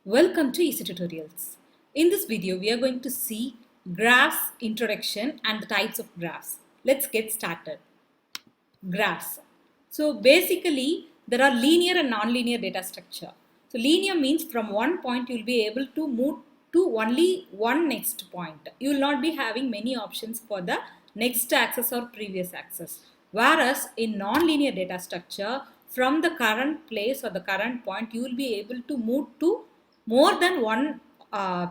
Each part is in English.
Welcome to Eezytutorials. In this video, we are going to see graphs introduction and the types of graphs. Let's get started. Graphs. So basically, there are linear and non-linear data structure. So linear means from one point you will be able to move to only one next point. You will not be having many options for the next axis or previous axis. Whereas in non-linear data structure, from the current place or the current point, you will be able to move to more than one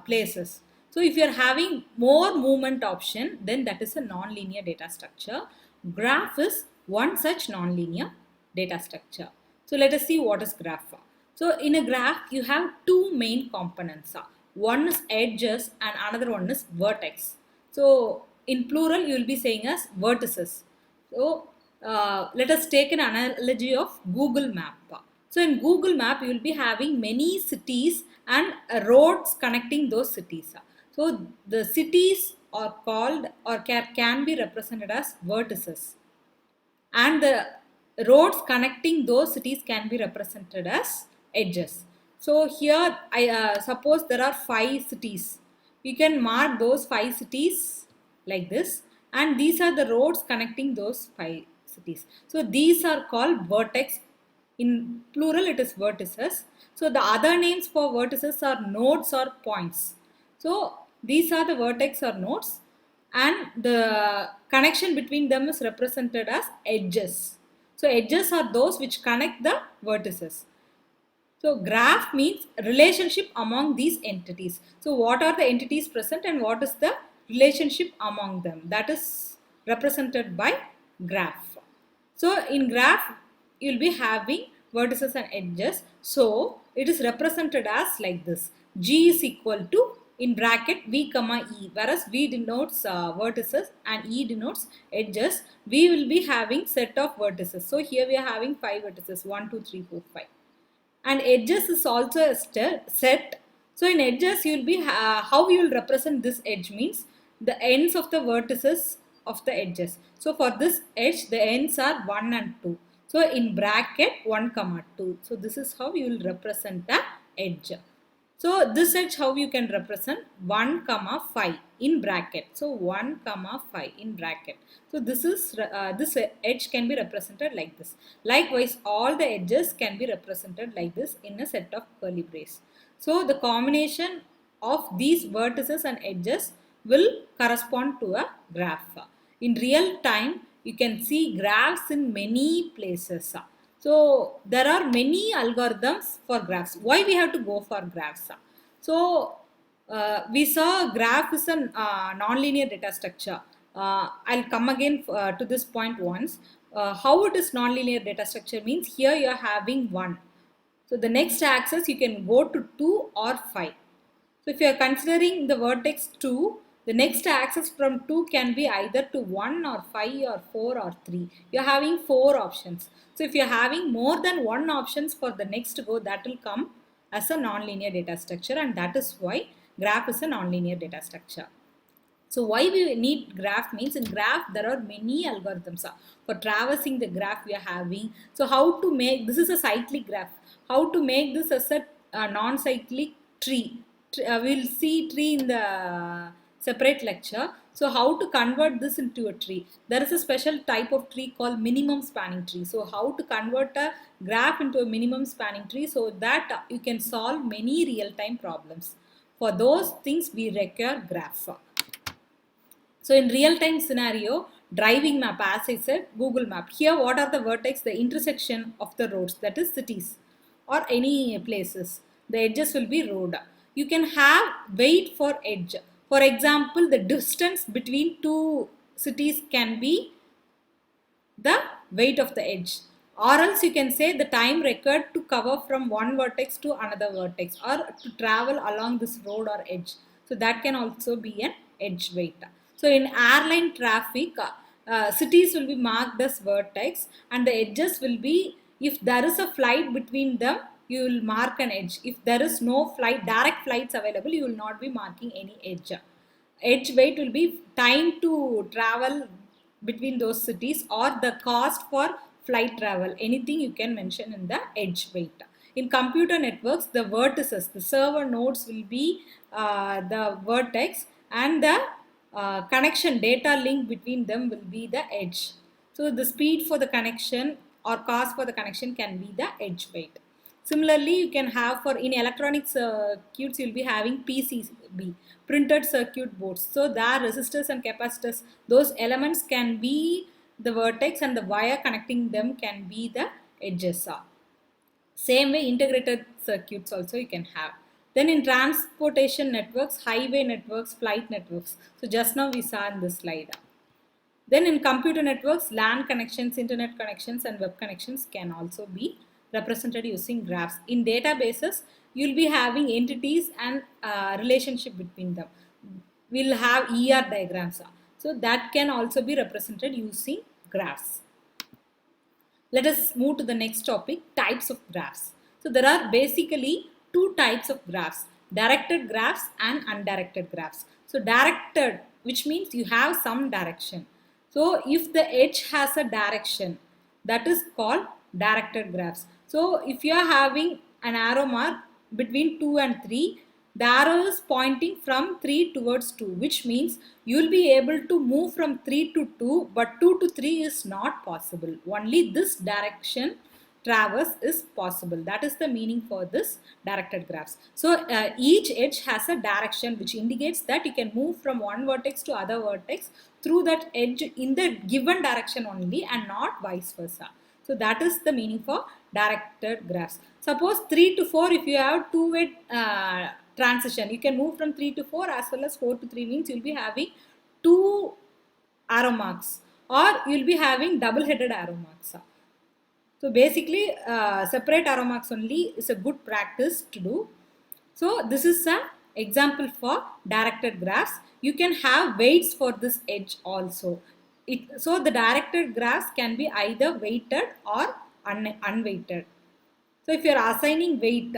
places. So if you are having more movement option, then that is a non-linear data structure. Graph is one such non-linear data structure. So let us see what is graph. So in a graph, you have two main components. One is edges and another one is vertex. So in plural, you will be saying as vertices. So let us take an analogy of Google Map. So in Google Map, you will be having many cities and roads connecting those cities. So the cities are called or can be represented as vertices, and the roads connecting those cities can be represented as edges. So here I suppose there are 5 cities. You can mark those 5 cities like this, and these are the roads connecting those 5 cities. So these are called vertex. In plural it is vertices. So the other names for vertices are nodes or points. So these are the vertex or nodes, and the connection between them is represented as edges. So edges are those which connect the vertices. So graph means relationship among these entities. So what are the entities present and what is the relationship among them? That is represented by graph. So in graph, you will be having vertices and edges. So it is represented as like this. G is equal to, in bracket, V comma E. Whereas V denotes vertices and E denotes edges. We will be having set of vertices. So here we are having 5 vertices. 1, 2, 3, 4, 5. And edges is also a set. So in edges, you will be how you will represent this edge means the ends of the vertices of the edges. So for this edge, the ends are 1 and 2. So in bracket 1 comma 2. So this is how you will represent the edge. So this edge how you can represent 1 comma 5 in bracket. So 1 comma 5 in bracket. So this edge can be represented like this. Likewise, all the edges can be represented like this in a set of curly brace. So the combination of these vertices and edges will correspond to a graph. In real time, you can see graphs in many places. So there are many algorithms for graphs. Why we have to go for graphs? So we saw graph is a non-linear data structure. I'll come again to this point once. How it is non-linear data structure means here you are having 1. So the next axis you can go to 2 or 5. So if you are considering the vertex 2, the next axis from 2 can be either to 1 or 5 or 4 or 3. You are having 4 options. So if you are having more than 1 options for the next go, that will come as a non-linear data structure, and that is why graph is a non-linear data structure. So why we need graph means in graph there are many algorithms for traversing the graph we are having. So how to make, this is a cyclic graph, how to make this as a non-cyclic tree. We will see tree in the separate lecture. So how to convert this into a tree? There is a special type of tree called minimum spanning tree. So how to convert a graph into a minimum spanning tree so that you can solve many real-time problems. For those things we require graph. So in real-time scenario, driving map, as I said, Google Map. Here what are the vertex? The intersection of the roads, that is cities or any places. The edges will be road. You can have weight for edge. For example, the distance between 2 cities can be the weight of the edge. Or else you can say the time required to cover from one vertex to another vertex or to travel along this road or edge. So that can also be an edge weight. So in airline traffic, cities will be marked as vertex and the edges will be, if there is a flight between them, you will mark an edge. If there is no direct flights available, you will not be marking any edge. Edge weight will be time to travel between those cities or the cost for flight travel. Anything you can mention in the edge weight. In computer networks, the vertices, the server nodes will be the vertex, and the connection data link between them will be the edge. So the speed for the connection or cost for the connection can be the edge weight. Similarly, you can have for in electronic circuits, you'll be having PCB, printed circuit boards. So there resistors and capacitors, those elements can be the vertex, and the wire connecting them can be the edges. Same way, integrated circuits also you can have. Then in transportation networks, highway networks, flight networks. So just now we saw in this slide. Then in computer networks, LAN connections, internet connections, and web connections can also be represented using graphs. In databases, you'll be having entities and relationship between them. We'll have ER diagrams. So that can also be represented using graphs. Let us move to the next topic, types of graphs. So there are basically two types of graphs, directed graphs and undirected graphs. So directed, which means you have some direction. So if the edge has a direction, that is called directed graphs. So if you are having an arrow mark between 2 and 3, the arrow is pointing from 3 towards 2, which means you will be able to move from 3 to 2, but 2 to 3 is not possible. Only this direction traverse is possible. That is the meaning for this directed graphs. So each edge has a direction which indicates that you can move from one vertex to other vertex through that edge in the given direction only, and not vice versa. So that is the meaning for directed graphs. Suppose 3 to 4, if you have two-way transition, you can move from 3 to 4 as well as 4 to 3, means you'll be having two arrow marks, or you'll be having double-headed arrow marks. So basically separate arrow marks only is a good practice to do. So this is an example for directed graphs. You can have weights for this edge also. So the directed graphs can be either weighted or unweighted. So if you are assigning weight,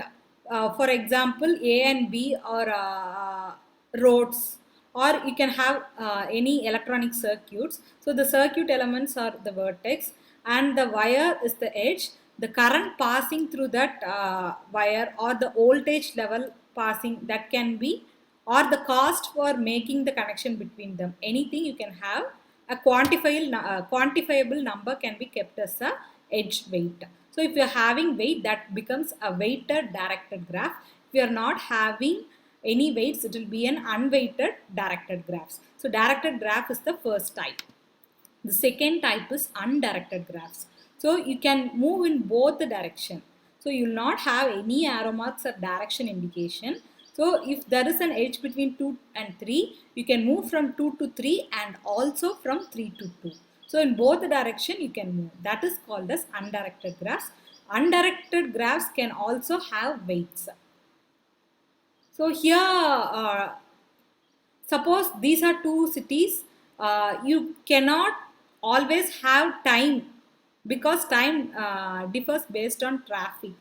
for example, A and B, or roads, or you can have any electronic circuits. So the circuit elements are the vertex, and the wire is the edge. The current passing through that wire, or the voltage level passing, that can be, or the cost for making the connection between them. Anything you can have. A quantifiable number can be kept as a edge weight. So if you are having weight, that becomes a weighted directed graph. If you are not having any weights, it will be an unweighted directed graphs. So directed graph is the first type. The second type is undirected graphs. So you can move in both the direction. So you will not have any arrow marks or direction indication. So if there is an edge between 2 and 3, you can move from 2 to 3 and also from 3 to 2. So in both the direction you can move. That is called as undirected graphs. Undirected graphs can also have weights. So here, suppose these are two cities. You cannot always have time, because time differs based on traffic.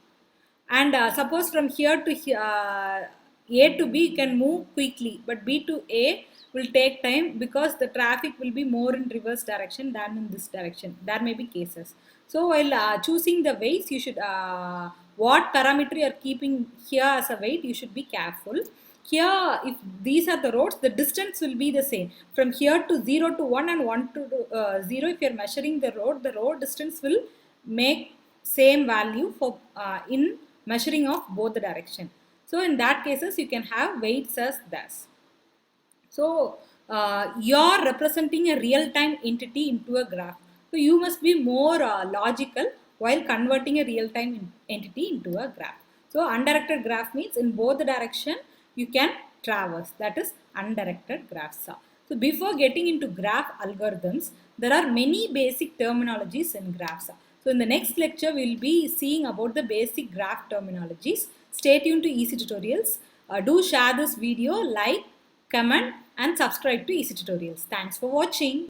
And suppose from here to here, A to B, you can move quickly, but B to A will take time, because the traffic will be more in reverse direction than in this direction. There may be cases. So while choosing the weights, you should what parameter you are keeping here as a weight, you should be careful. Here, if these are the roads, the distance will be the same. From here to 0 to 1 and 1 to 0, if you are measuring the road distance will make same value for in measuring of both the direction. So in that cases, you can have weights as this. So you are representing a real-time entity into a graph. So you must be more logical while converting a real-time entity into a graph. So undirected graph means in both the direction you can traverse. That is undirected graphs. So before getting into graph algorithms, there are many basic terminologies in graphs. So in the next lecture, we will be seeing about the basic graph terminologies. Stay tuned to Eezytutorials. Do share this video, like, comment, and subscribe to Eezytutorials. Thanks for watching.